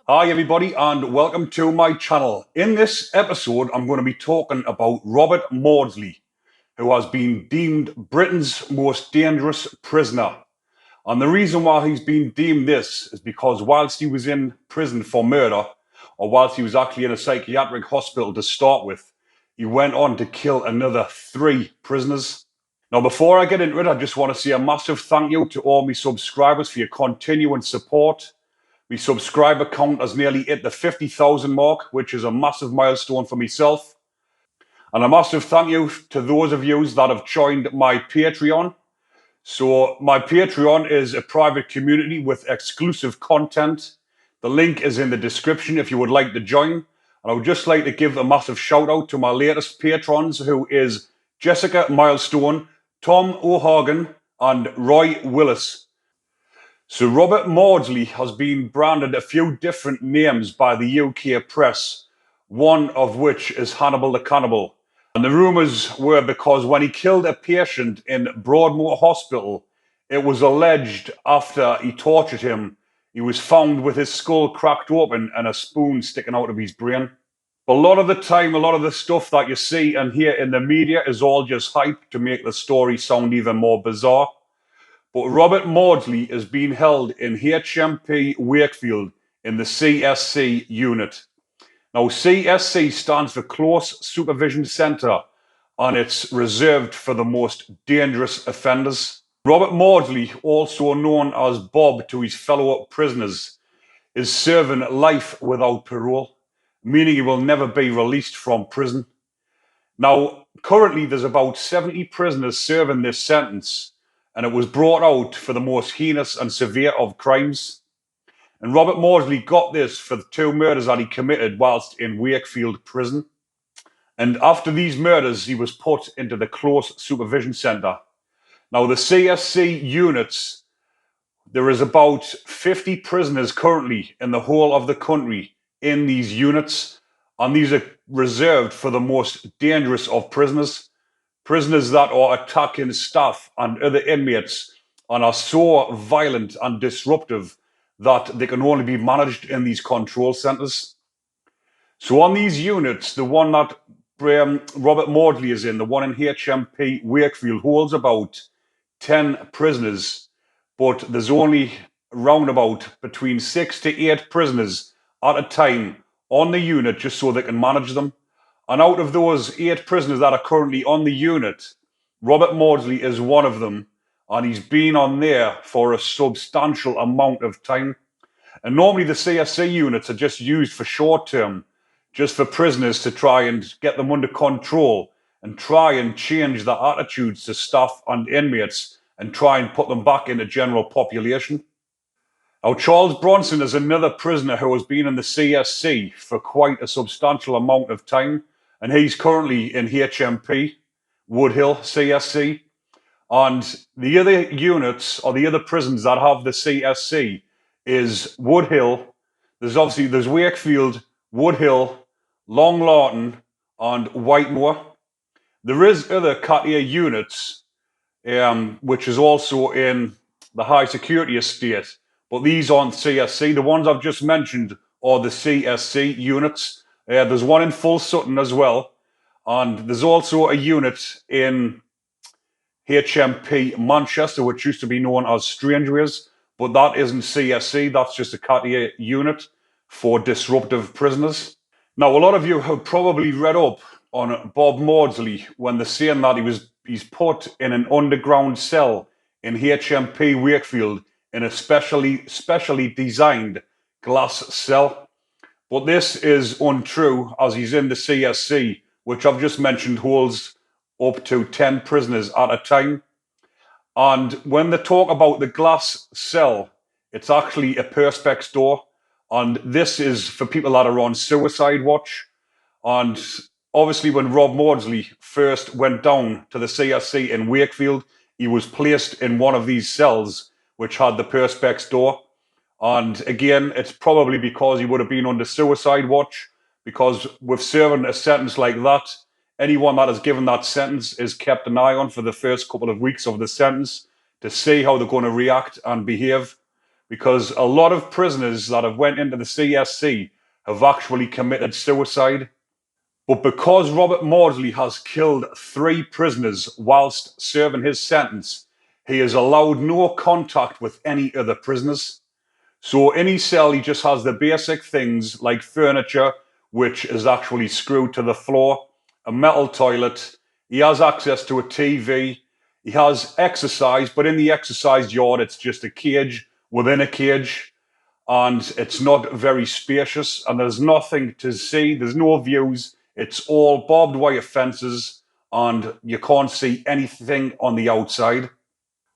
Hi everybody and welcome to my channel. In this episode I'm going to be talking about Robert Maudsley, who has been deemed Britain's most dangerous prisoner. And the reason why he's been deemed this is because whilst he was in prison for murder, or whilst he was actually in a psychiatric hospital to start with, he went on to kill another 3 prisoners. Now before I get into it, I just want to say a massive thank you to all my subscribers for your continuing support. My subscriber count has nearly hit the 50,000 mark, which is a massive milestone for myself. And a massive thank you to those of you that have joined my Patreon. So my Patreon is a private community with exclusive content. The link is in the description if you would like to join. And I would just like to give a massive shout out to my latest patrons, who is Jessica Milestone, Tom O'Hagan, and Roy Willis. So Robert Maudsley has been branded a few different names by the UK press, one of which is Hannibal the Cannibal. And the rumours were because when he killed a patient in Broadmoor Hospital, it was alleged after he tortured him, he was found with his skull cracked open and a spoon sticking out of his brain. A lot of the time, a lot of the stuff that you see and hear in the media is all just hype to make the story sound even more bizarre. But Robert Maudsley is being held in HMP Wakefield in the CSC unit. Now, CSC stands for Close Supervision Centre, and it's reserved for the most dangerous offenders. Robert Maudsley, also known as Bob to his fellow prisoners, is serving life without parole, meaning he will never be released from prison. Now, currently there's about 70 prisoners serving this sentence, and it was brought out for the most heinous and severe of crimes. And Robert Maudsley got this for the 2 murders that he committed whilst in Wakefield prison. And after these murders, he was put into the Close Supervision Centre. Now, the CSC units, there is about 50 prisoners currently in the whole of the country in these units, and these are reserved for the most dangerous of prisoners. Prisoners that are attacking staff and other inmates and are so violent and disruptive that they can only be managed in these control centres. So on these units, the one that Robert Maudsley is in, the one in HMP Wakefield, holds about 10 prisoners, but there's only roundabout between 6 to 8 prisoners at a time on the unit just so they can manage them. And out of those 8 prisoners that are currently on the unit, Robert Maudsley is one of them, and he's been on there for a substantial amount of time. And normally the CSC units are just used for short term, just for prisoners to try and get them under control and try and change their attitudes to staff and inmates and try and put them back in the general population. Now, Charles Bronson is another prisoner who has been in the CSC for quite a substantial amount of time, and he's currently in HMP Woodhill CSC. And the other units or the other prisons that have the CSC is Woodhill. There's Wakefield, Woodhill, Long Larton, and Whitemoor. There is other Cartier units, which is also in the high security estate, but these aren't CSC. The ones I've just mentioned are the CSC units. There's one in Full Sutton as well, and there's also a unit in HMP Manchester, which used to be known as Strangeways, but that isn't CSC. That's just a Cartier unit for disruptive prisoners. Now, a lot of you have probably read up on Bob Maudsley when they're saying that he's put in an underground cell in HMP Wakefield in a specially designed glass cell. But this is untrue, as he's in the CSC, which I've just mentioned holds up to 10 prisoners at a time. And when they talk about the glass cell, it's actually a perspex door. And this is for people that are on suicide watch. And obviously, when Rob Maudsley first went down to the CSC in Wakefield, he was placed in one of these cells which had the perspex door. And again, it's probably because he would have been under suicide watch, because with serving a sentence like that, anyone that is given that sentence is kept an eye on for the first couple of weeks of the sentence to see how they're going to react and behave. because a lot of prisoners that have went into the CSC have actually committed suicide. But because Robert Maudsley has killed 3 prisoners whilst serving his sentence, he is allowed no contact with any other prisoners. So in his cell, he just has the basic things like furniture, which is actually screwed to the floor, a metal toilet. He has access to a TV. He has exercise, but in the exercise yard, it's just a cage within a cage, and it's not very spacious, and there's nothing to see. There's no views. It's all barbed wire fences, and you can't see anything on the outside.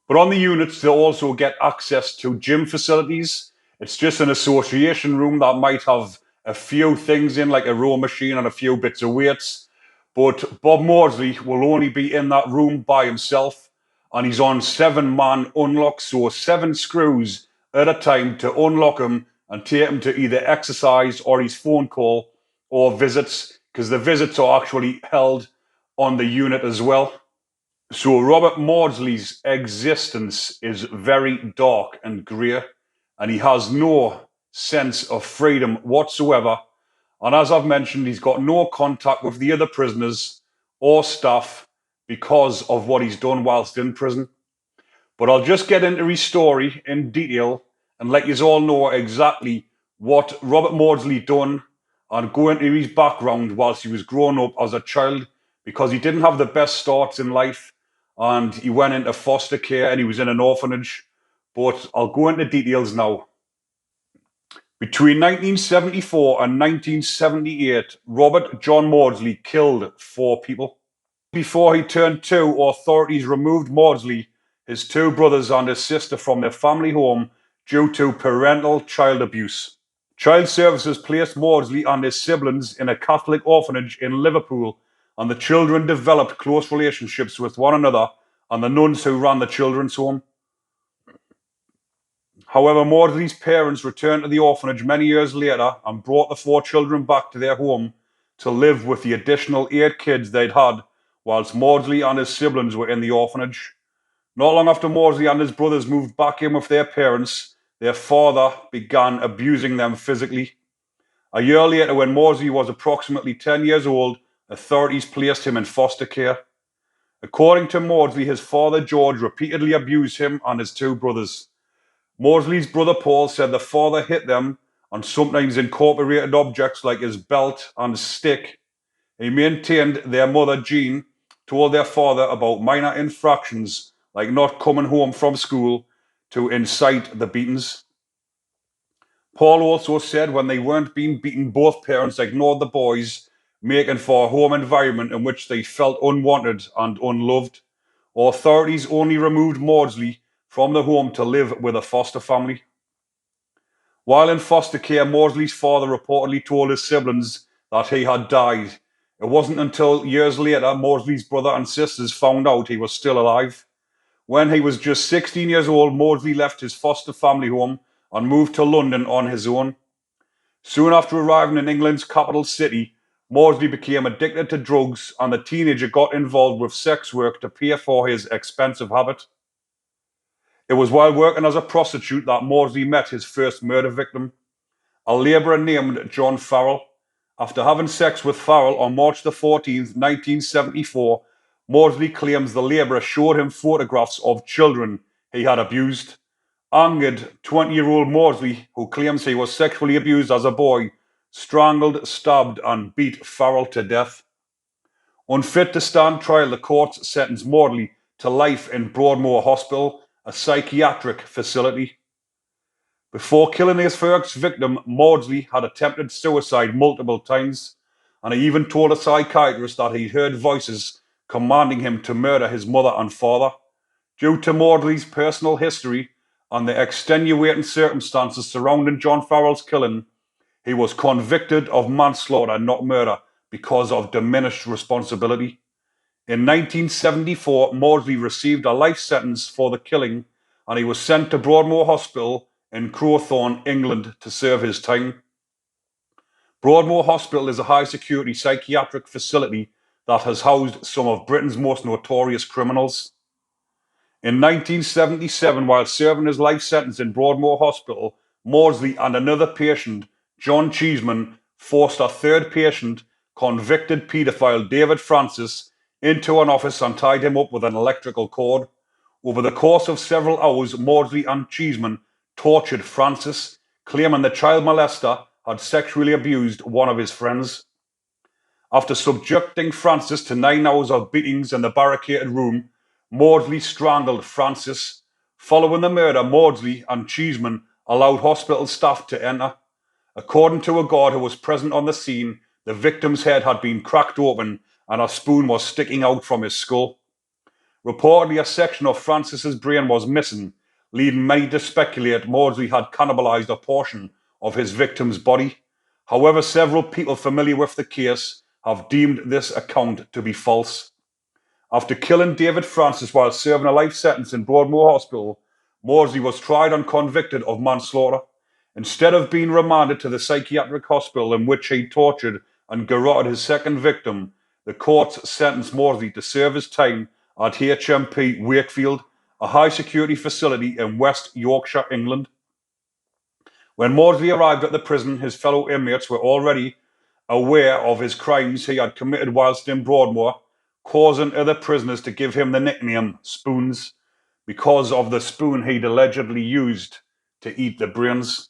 But on the units, they'll also get access to gym facilities. It's just an association room that might have a few things in, like a row machine and a few bits of weights. But Bob Maudsley will only be in that room by himself, and he's on 7-man unlock, so 7 screws at a time to unlock him and take him to either exercise or his phone call or visits, because the visits are actually held on the unit as well. So Robert Maudsley's existence is very dark and grey, and he has no sense of freedom whatsoever. And as I've mentioned, he's got no contact with the other prisoners or staff because of what he's done whilst in prison. But I'll just get into his story in detail and let you all know exactly what Robert Maudsley done and go into his background whilst he was growing up as a child, because he didn't have the best starts in life and he went into foster care and he was in an orphanage. But I'll go into details now. Between 1974 and 1978, Robert John Maudsley killed 4 people. Before he turned 2, authorities removed Maudsley, his 2 brothers and his sister from their family home due to parental child abuse. Child Services placed Maudsley and his siblings in a Catholic orphanage in Liverpool, and the children developed close relationships with one another and the nuns who ran the children's home. However, Maudsley's parents returned to the orphanage many years later and brought the 4 children back to their home to live with the additional 8 kids they'd had whilst Maudsley and his siblings were in the orphanage. Not long after Maudsley and his brothers moved back in with their parents, their father began abusing them physically. A year later, when Maudsley was approximately 10 years old, authorities placed him in foster care. According to Maudsley, his father George repeatedly abused him and his 2 brothers. Maudsley's brother Paul said the father hit them and sometimes incorporated objects like his belt and stick. He maintained their mother, Jean, told their father about minor infractions like not coming home from school to incite the beatings. Paul also said when they weren't being beaten, both parents ignored the boys, making for a home environment in which they felt unwanted and unloved. Authorities only removed Maudsley from the home to live with a foster family. While in foster care, Maudsley's father reportedly told his siblings that he had died. It wasn't until years later Maudsley's brother and sisters found out he was still alive. When he was just 16 years old, Maudsley left his foster family home and moved to London on his own. Soon after arriving in England's capital city, Maudsley became addicted to drugs, and the teenager got involved with sex work to pay for his expensive habit. It was while working as a prostitute that Maudsley met his first murder victim, a labourer named John Farrell. After having sex with Farrell on March the 14th, 1974, Maudsley claims the labourer showed him photographs of children he had abused. Angered 20-year-old Maudsley, who claims he was sexually abused as a boy, strangled, stabbed and beat Farrell to death. Unfit to stand trial, the courts sentenced Maudsley to life in Broadmoor Hospital, a psychiatric facility. Before killing his first victim, Maudsley had attempted suicide multiple times, and he even told a psychiatrist that he heard voices commanding him to murder his mother and father. Due to Maudsley's personal history and the extenuating circumstances surrounding John Farrell's killing, he was convicted of manslaughter, not murder, because of diminished responsibility. In 1974, Maudsley received a life sentence for the killing, and he was sent to Broadmoor Hospital in Crowthorne, England, to serve his time. Broadmoor Hospital is a high-security psychiatric facility that has housed some of Britain's most notorious criminals. In 1977, while serving his life sentence in Broadmoor Hospital, Maudsley and another patient, John Cheeseman, forced a third patient, convicted paedophile David Francis, into an office and tied him up with an electrical cord. Over the course of several hours, Maudsley and Cheeseman tortured Francis, claiming the child molester had sexually abused one of his friends. After subjecting Francis to 9 hours of beatings in the barricaded room, Maudsley strangled Francis. Following the murder, Maudsley and Cheeseman allowed hospital staff to enter. According to a guard who was present on the scene, the victim's head had been cracked open and a spoon was sticking out from his skull. Reportedly, a section of Francis's brain was missing, leading many to speculate Maudsley had cannibalized a portion of his victim's body. However, several people familiar with the case have deemed this account to be false. After killing David Francis while serving a life sentence in Broadmoor Hospital, Maudsley was tried and convicted of manslaughter. Instead of being remanded to the psychiatric hospital in which he tortured and garroted his second victim, the courts sentenced Maudsley to serve his time at HMP Wakefield, a high-security facility in West Yorkshire, England. When Maudsley arrived at the prison, his fellow inmates were already aware of his crimes he had committed whilst in Broadmoor, causing other prisoners to give him the nickname Spoons, because of the spoon he'd allegedly used to eat the brains.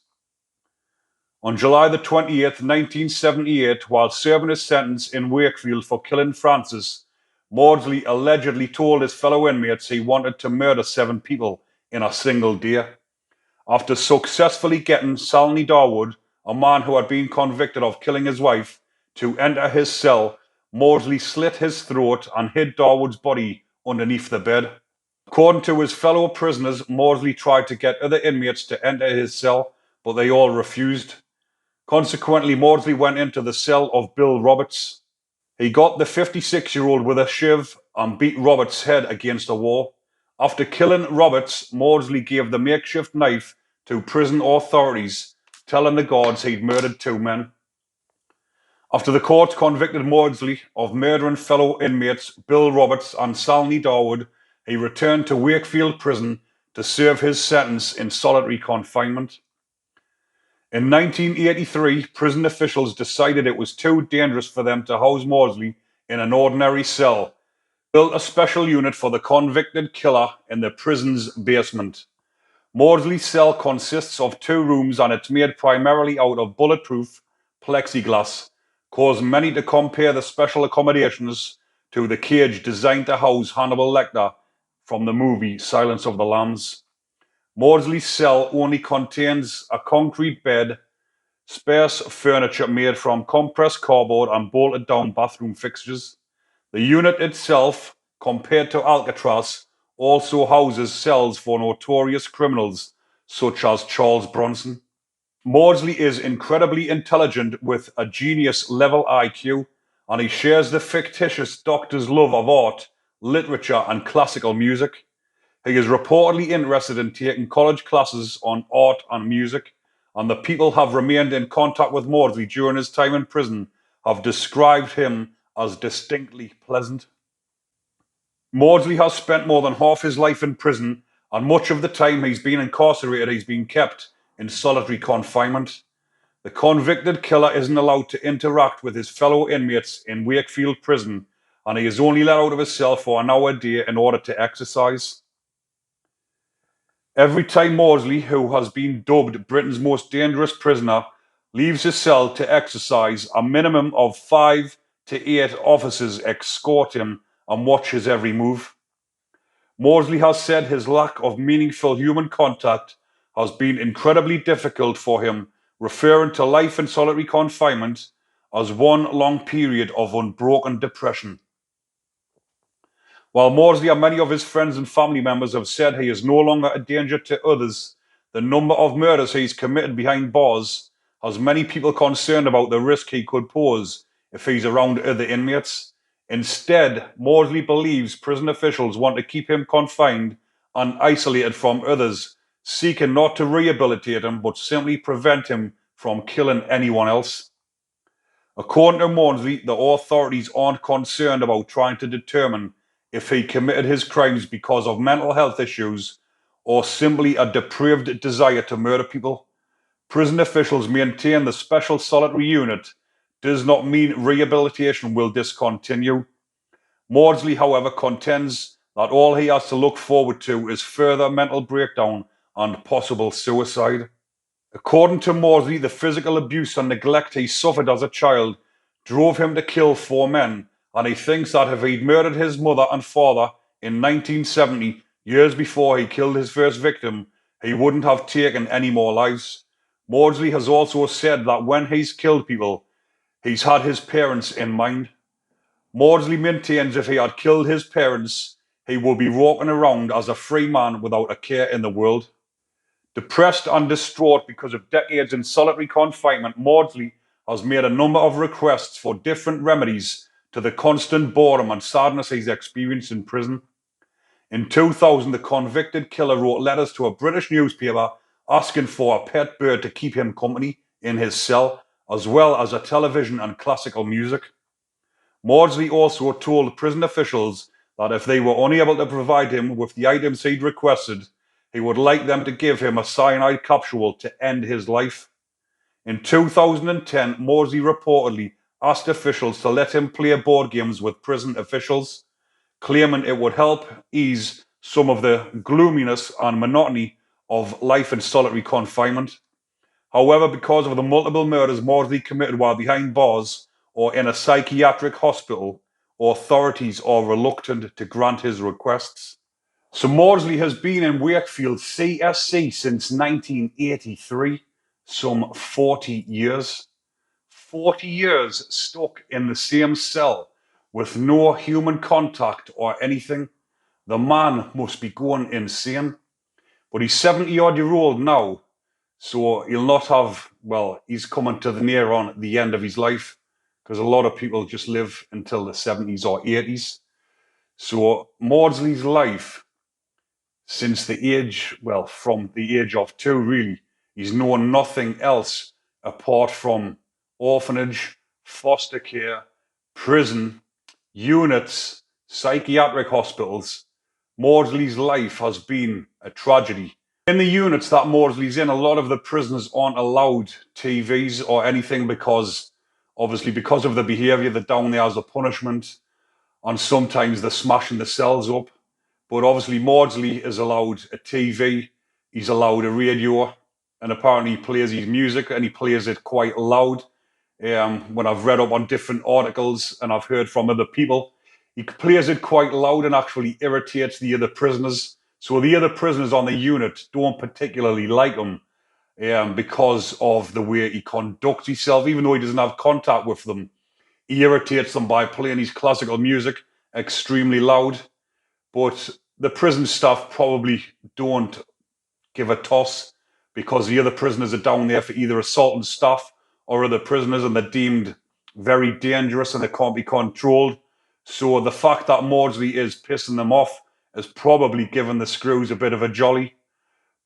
On July the 28th, 1978, while serving his sentence in Wakefield for killing Francis, Maudsley allegedly told his fellow inmates he wanted to murder 7 people in a single day. After successfully getting Salney Darwood, a man who had been convicted of killing his wife, to enter his cell, Maudsley slit his throat and hid Darwood's body underneath the bed. According to his fellow prisoners, Maudsley tried to get other inmates to enter his cell, but they all refused. Consequently, Maudsley went into the cell of Bill Roberts. He got the 56-year-old with a shiv and beat Roberts' head against a wall. After killing Roberts, Maudsley gave the makeshift knife to prison authorities, telling the guards he'd murdered 2 men. After the court convicted Maudsley of murdering fellow inmates Bill Roberts and Salney Darwood, he returned to Wakefield Prison to serve his sentence in solitary confinement. In 1983, prison officials decided it was too dangerous for them to house Maudsley in an ordinary cell, built a special unit for the convicted killer in the prison's basement. Maudsley's cell consists of 2 rooms and it's made primarily out of bulletproof plexiglass, causing many to compare the special accommodations to the cage designed to house Hannibal Lecter from the movie Silence of the Lambs. Maudsley's cell only contains a concrete bed, sparse furniture made from compressed cardboard and bolted down bathroom fixtures. The unit itself, compared to Alcatraz, also houses cells for notorious criminals such as Charles Bronson. Maudsley is incredibly intelligent with a genius-level IQ, and he shares the fictitious doctor's love of art, literature, and classical music. He is reportedly interested in taking college classes on art and music, and the people who have remained in contact with Maudsley during his time in prison have described him as distinctly pleasant. Maudsley has spent more than half his life in prison, and much of the time he's been incarcerated, he's been kept in solitary confinement. The convicted killer isn't allowed to interact with his fellow inmates in Wakefield Prison, and he is only let out of his cell for an hour a day in order to exercise. Every time Maudsley, who has been dubbed Britain's most dangerous prisoner, leaves his cell to exercise, a minimum of 5 to 8 officers escort him and watch his every move. Maudsley has said his lack of meaningful human contact has been incredibly difficult for him, referring to life in solitary confinement as one long period of unbroken depression. While Maudsley and many of his friends and family members have said he is no longer a danger to others, the number of murders he's committed behind bars has many people concerned about the risk he could pose if he's around other inmates. Instead, Maudsley believes prison officials want to keep him confined and isolated from others, seeking not to rehabilitate him but simply prevent him from killing anyone else. According to Maudsley, the authorities aren't concerned about trying to determine if he committed his crimes because of mental health issues or simply a depraved desire to murder people. Prison officials maintain the special solitary unit does not mean rehabilitation will discontinue. Maudsley, however, contends that all he has to look forward to is further mental breakdown and possible suicide. According to Maudsley, the physical abuse and neglect he suffered as a child drove him to kill 4 men, and he thinks that if he'd murdered his mother and father in 1970, years before he killed his first victim, he wouldn't have taken any more lives. Maudsley has also said that when he's killed people, he's had his parents in mind. Maudsley maintains if he had killed his parents, he would be walking around as a free man without a care in the world. Depressed and distraught because of decades in solitary confinement, Maudsley has made a number of requests for different remedies to the constant boredom and sadness he's experienced in prison. In 2000, the convicted killer wrote letters to a British newspaper asking for a pet bird to keep him company in his cell, as well as a television and classical music. Maudsley also told prison officials that if they were unable to provide him with the items he'd requested, he would like them to give him a cyanide capsule to end his life. In 2010, Maudsley reportedly asked officials to let him play board games with prison officials, claiming it would help ease some of the gloominess and monotony of life in solitary confinement. However, because of the multiple murders Maudsley committed while behind bars or in a psychiatric hospital, authorities are reluctant to grant his requests. So Maudsley has been in Wakefield CSC since 1983, some 40 years. 40 years stuck in the same cell with no human contact or anything. The man must be going insane. But he's 70-odd-year-old now, so he'll not have, well, he's coming to the near on the end of his life, because a lot of people just live until the 70s or 80s. So Maudsley's life, since the age, well, from the age of 2, really, he's known nothing else apart from orphanage, foster care, prison, units, psychiatric hospitals. Maudsley's life has been a tragedy. In the units that Maudsley's in, a lot of the prisoners aren't allowed TVs or anything because, obviously, because of the behaviour, they're down there as a punishment, and sometimes they're smashing the cells up. But obviously, Maudsley is allowed a TV, he's allowed a radio, and apparently he plays his music and he plays it quite loud. When I've read up on different articles and I've heard from other people, he plays it quite loud and actually irritates the other prisoners. So the other prisoners on the unit don't particularly like him because of the way he conducts himself. Even though he doesn't have contact with them, he irritates them by playing his classical music extremely loud. But the prison staff probably don't give a toss because the other prisoners are down there for either assaulting staff or other prisoners, and they're deemed very dangerous and they can't be controlled. So the fact that Maudsley is pissing them off has probably given the screws a bit of a jolly.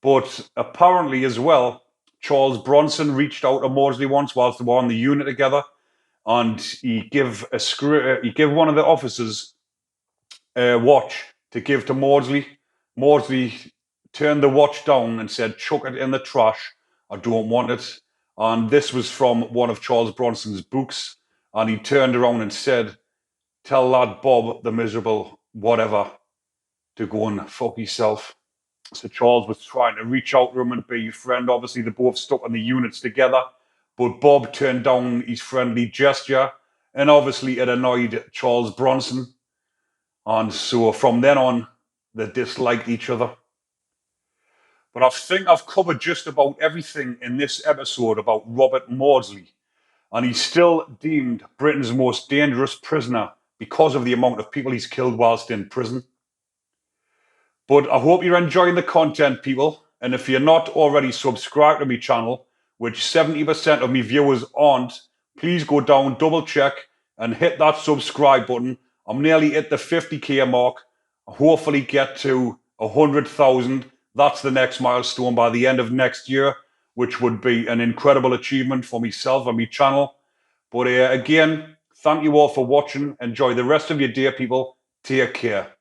But apparently as well, Charles Bronson reached out to Maudsley once whilst they were on the unit together, and he gave one of the officers a watch to give to Maudsley. Maudsley turned the watch down and said, "Chuck it in the trash. I don't want it." And this was from one of Charles Bronson's books. And he turned around and said, "Tell that Bob, the miserable whatever, to go and fuck himself." So Charles was trying to reach out to him and be a friend. Obviously, they both stuck on the units together. But Bob turned down his friendly gesture. And obviously, it annoyed Charles Bronson. And so from then on, they disliked each other. But I think I've covered just about everything in this episode about Robert Maudsley. And he's still deemed Britain's most dangerous prisoner because of the amount of people he's killed whilst in prison. But I hope you're enjoying the content, people. And if you're not already subscribed to my channel, which 70% of my viewers aren't, please go down, double check, and hit that subscribe button. I'm nearly at the 50k mark. I'll hopefully get to 100,000. That's the next milestone by the end of next year, which would be an incredible achievement for myself and my channel. But again, thank you all for watching. Enjoy the rest of your day, people. Take care.